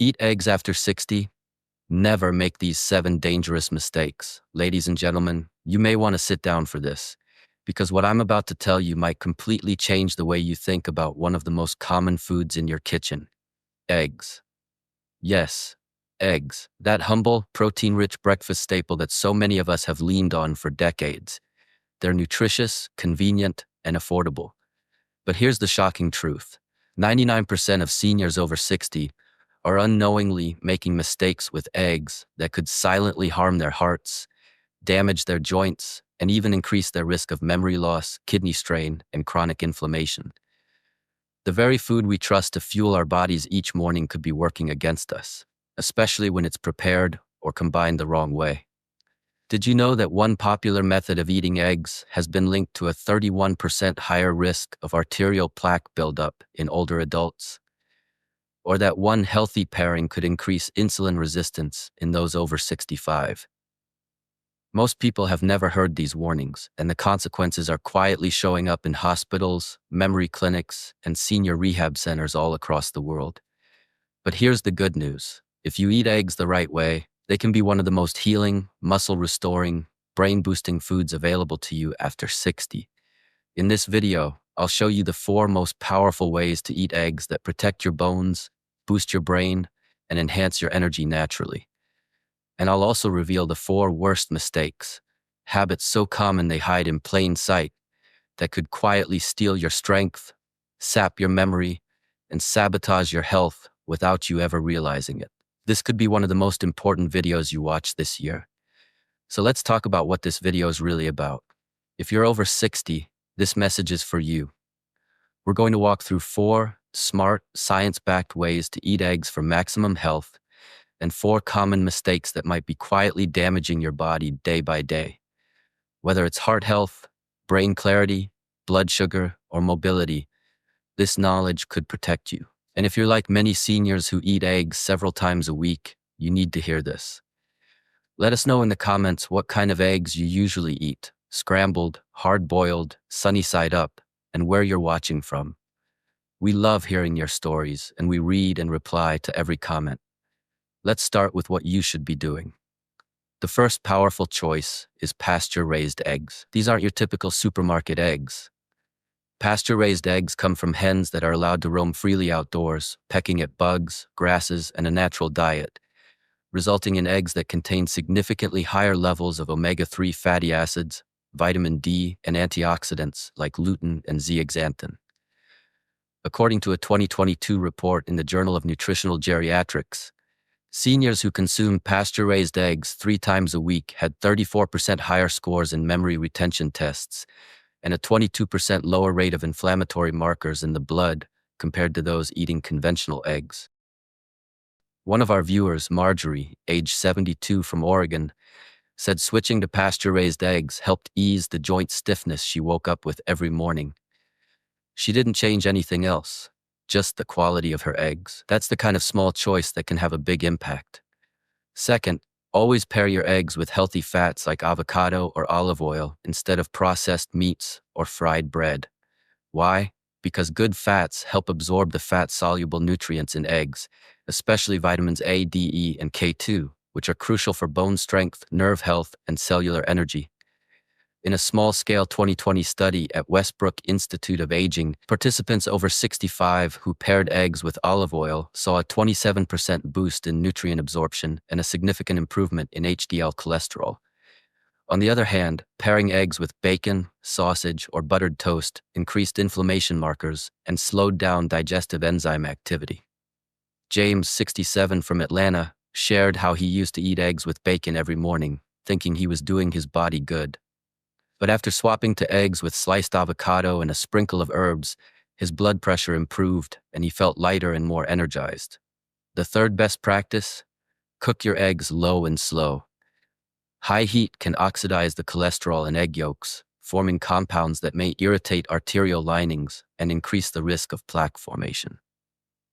Eat eggs after 60. Never make these 7 dangerous mistakes. Ladies and gentlemen, you may want to sit down for this, because what I'm about to tell you might completely change the way you think about one of the most common foods in your kitchen: eggs. Yes, eggs. That humble, protein-rich breakfast staple that so many of us have leaned on for decades. They're nutritious, convenient, and affordable. But here's the shocking truth. 99% of seniors over 60 are unknowingly making mistakes with eggs that could silently harm their hearts, damage their joints, and even increase their risk of memory loss, kidney strain, and chronic inflammation. The very food we trust to fuel our bodies each morning could be working against us, especially when it's prepared or combined the wrong way. Did you know that one popular method of eating eggs has been linked to a 31% higher risk of arterial plaque buildup in older adults? Or that one healthy pairing could increase insulin resistance in those over 65? Most people have never heard these warnings, and the consequences are quietly showing up in hospitals, memory clinics, and senior rehab centers all across the world. But here's the good news. If you eat eggs the right way, they can be one of the most healing, muscle-restoring, brain-boosting foods available to you after 60. In this video, I'll show you the 4 most powerful ways to eat eggs that protect your bones, boost your brain, and enhance your energy naturally. And I'll also reveal the 4 worst mistakes, habits so common they hide in plain sight, that could quietly steal your strength, sap your memory, and sabotage your health without you ever realizing it. This could be one of the most important videos you watch this year. So let's talk about what this video is really about. If you're over 60, this message is for you. We're going to walk through 4 smart, science-backed ways to eat eggs for maximum health, and 4 common mistakes that might be quietly damaging your body day by day. Whether it's heart health, brain clarity, blood sugar, or mobility, this knowledge could protect you. And if you're like many seniors who eat eggs several times a week, you need to hear this. Let us know in the comments what kind of eggs you usually eat: scrambled, hard-boiled, sunny side up, and where you're watching from. We love hearing your stories, and we read and reply to every comment. Let's start with what you should be doing. The first powerful choice is pasture-raised eggs. These aren't your typical supermarket eggs. Pasture-raised eggs come from hens that are allowed to roam freely outdoors, pecking at bugs, grasses, and a natural diet, resulting in eggs that contain significantly higher levels of omega-3 fatty acids, vitamin D, and antioxidants like lutein and zeaxanthin. According to a 2022 report in the Journal of Nutritional Geriatrics, seniors who consumed pasture-raised eggs 3 times a week had 34% higher scores in memory retention tests and a 22% lower rate of inflammatory markers in the blood compared to those eating conventional eggs. One of our viewers, Marjorie, age 72 from Oregon, said switching to pasture-raised eggs helped ease the joint stiffness she woke up with every morning. She didn't change anything else, just the quality of her eggs. That's the kind of small choice that can have a big impact. Second, always pair your eggs with healthy fats like avocado or olive oil instead of processed meats or fried bread. Why? Because good fats help absorb the fat-soluble nutrients in eggs, especially vitamins A, D, E, and K2, which are crucial for bone strength, nerve health, and cellular energy. In a small-scale 2020 study at Westbrook Institute of Aging, participants over 65 who paired eggs with olive oil saw a 27% boost in nutrient absorption and a significant improvement in HDL cholesterol. On the other hand, pairing eggs with bacon, sausage, or buttered toast increased inflammation markers and slowed down digestive enzyme activity. James, 67, from Atlanta, shared how he used to eat eggs with bacon every morning, thinking he was doing his body good. But after swapping to eggs with sliced avocado and a sprinkle of herbs, his blood pressure improved and he felt lighter and more energized. The third best practice: cook your eggs low and slow. High heat can oxidize the cholesterol in egg yolks, forming compounds that may irritate arterial linings and increase the risk of plaque formation.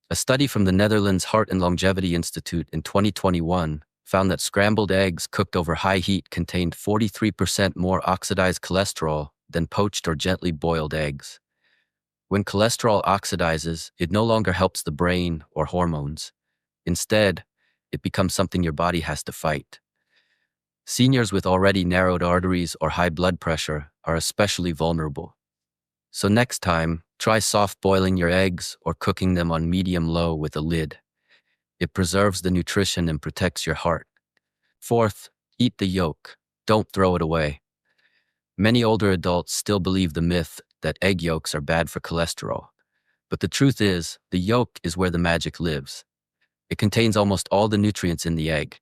A study from the Netherlands Heart and Longevity Institute in 2021 found that scrambled eggs cooked over high heat contained 43% more oxidized cholesterol than poached or gently boiled eggs. When cholesterol oxidizes, it no longer helps the brain or hormones. Instead, it becomes something your body has to fight. Seniors with already narrowed arteries or high blood pressure are especially vulnerable. So next time, try soft boiling your eggs or cooking them on medium-low with a lid. It preserves the nutrition and protects your heart. Fourth, eat the yolk. Don't throw it away. Many older adults still believe the myth that egg yolks are bad for cholesterol. But the truth is, the yolk is where the magic lives. It contains almost all the nutrients in the egg: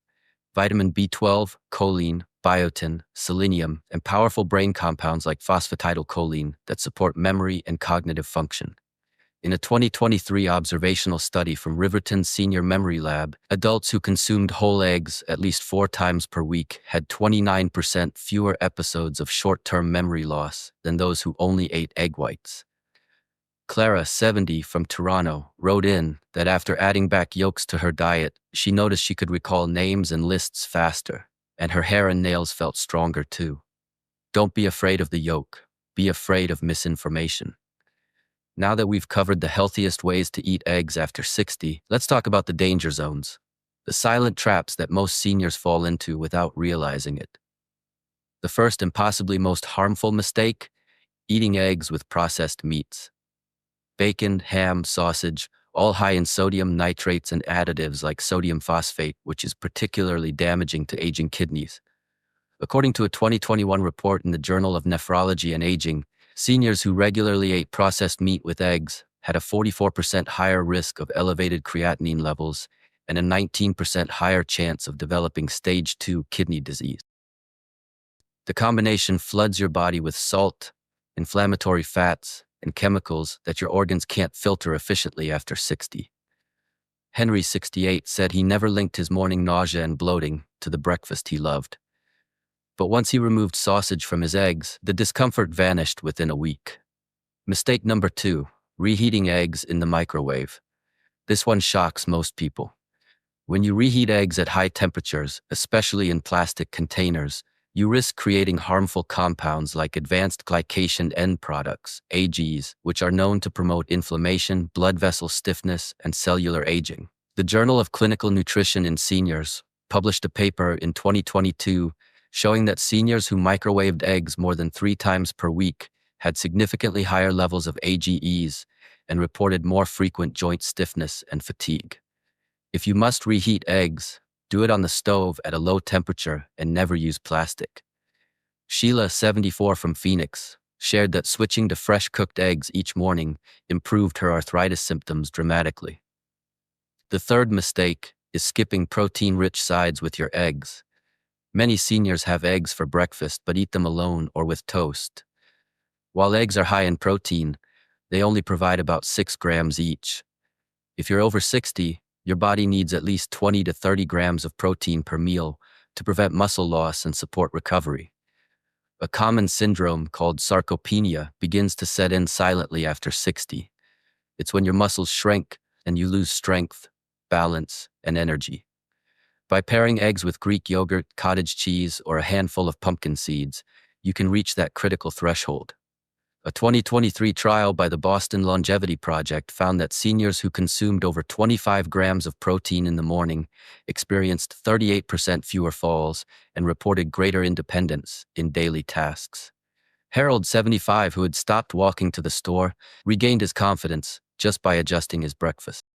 vitamin B12, choline, biotin, selenium, and powerful brain compounds like phosphatidylcholine that support memory and cognitive function. In a 2023 observational study from Riverton's Senior Memory Lab, adults who consumed whole eggs at least 4 times per week had 29% fewer episodes of short-term memory loss than those who only ate egg whites. Clara, 70, from Toronto, wrote in that after adding back yolks to her diet, she noticed she could recall names and lists faster, and her hair and nails felt stronger too. Don't be afraid of the yolk. Be afraid of misinformation. Now that we've covered the healthiest ways to eat eggs after 60, let's talk about the danger zones, the silent traps that most seniors fall into without realizing it. The first and possibly most harmful mistake: eating eggs with processed meats. Bacon, ham, sausage, all high in sodium nitrates and additives like sodium phosphate, which is particularly damaging to aging kidneys. According to a 2021 report in the Journal of Nephrology and Aging, seniors who regularly ate processed meat with eggs had a 44% higher risk of elevated creatinine levels and a 19% higher chance of developing stage 2 kidney disease. The combination floods your body with salt, inflammatory fats, and chemicals that your organs can't filter efficiently after 60. Henry, 68, said he never linked his morning nausea and bloating to the breakfast he loved. But once he removed sausage from his eggs, the discomfort vanished within a week. Mistake number 2, reheating eggs in the microwave. This one shocks most people. When you reheat eggs at high temperatures, especially in plastic containers, you risk creating harmful compounds like advanced glycation end products, AGs, which are known to promote inflammation, blood vessel stiffness, and cellular aging. The Journal of Clinical Nutrition in Seniors published a paper in 2022 showing that seniors who microwaved eggs more than 3 times per week had significantly higher levels of AGEs and reported more frequent joint stiffness and fatigue. If you must reheat eggs, do it on the stove at a low temperature and never use plastic. Sheila, 74, from Phoenix, shared that switching to fresh cooked eggs each morning improved her arthritis symptoms dramatically. The third mistake is skipping protein-rich sides with your eggs. Many seniors have eggs for breakfast but eat them alone or with toast. While eggs are high in protein, they only provide about 6 grams each. If you're over 60, your body needs at least 20 to 30 grams of protein per meal to prevent muscle loss and support recovery. A common syndrome called sarcopenia begins to set in silently after 60. It's when your muscles shrink and you lose strength, balance, and energy. By pairing eggs with Greek yogurt, cottage cheese, or a handful of pumpkin seeds, you can reach that critical threshold. A 2023 trial by the Boston Longevity Project found that seniors who consumed over 25 grams of protein in the morning experienced 38% fewer falls and reported greater independence in daily tasks. Harold, 75, who had stopped walking to the store, regained his confidence just by adjusting his breakfast.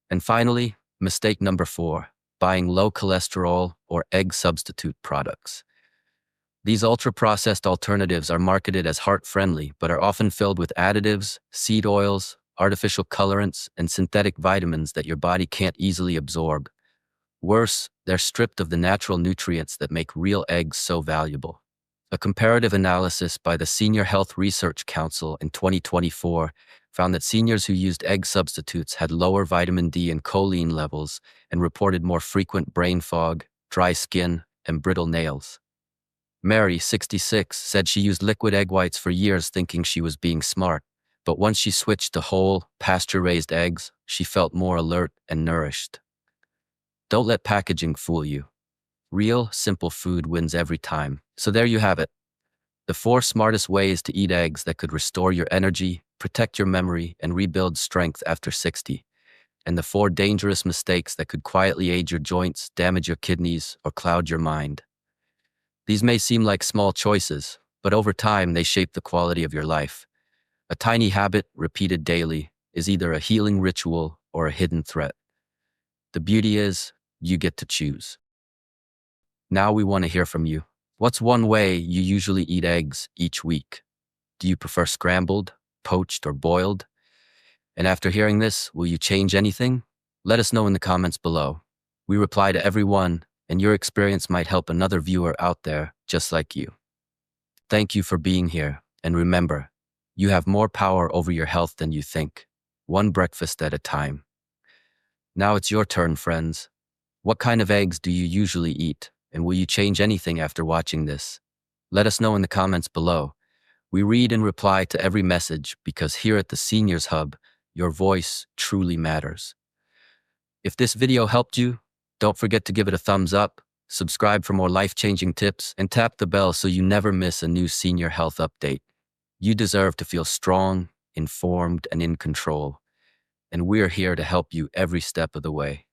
And finally, mistake number 4, buying low cholesterol or egg substitute products. These ultra-processed alternatives are marketed as heart-friendly, but are often filled with additives, seed oils, artificial colorants, and synthetic vitamins that your body can't easily absorb. Worse, they're stripped of the natural nutrients that make real eggs so valuable. A comparative analysis by the Senior Health Research Council in 2024 found that seniors who used egg substitutes had lower vitamin D and choline levels and reported more frequent brain fog, dry skin, and brittle nails. Mary, 66, said she used liquid egg whites for years thinking she was being smart, but once she switched to whole, pasture-raised eggs, she felt more alert and nourished. Don't let packaging fool you. Real, simple food wins every time. So there you have it. The 4 smartest ways to eat eggs that could restore your energy, protect your memory, and rebuild strength after 60. and the 4 dangerous mistakes that could quietly age your joints, damage your kidneys, or cloud your mind. These may seem like small choices, but over time they shape the quality of your life. A tiny habit, repeated daily, is either a healing ritual or a hidden threat. The beauty is, you get to choose. Now we want to hear from you. What's one way you usually eat eggs each week? Do you prefer scrambled, poached, or boiled? And after hearing this, will you change anything? Let us know in the comments below. We reply to everyone, and your experience might help another viewer out there just like you. Thank you for being here, and remember, you have more power over your health than you think, one breakfast at a time. Now it's your turn, friends. What kind of eggs do you usually eat, and will you change anything after watching this? Let us know in the comments below. We read and reply to every message because here at the Seniors Hub, your voice truly matters. If this video helped you, don't forget to give it a thumbs up, subscribe for more life-changing tips, and tap the bell so you never miss a new senior health update. You deserve to feel strong, informed, and in control, and we're here to help you every step of the way.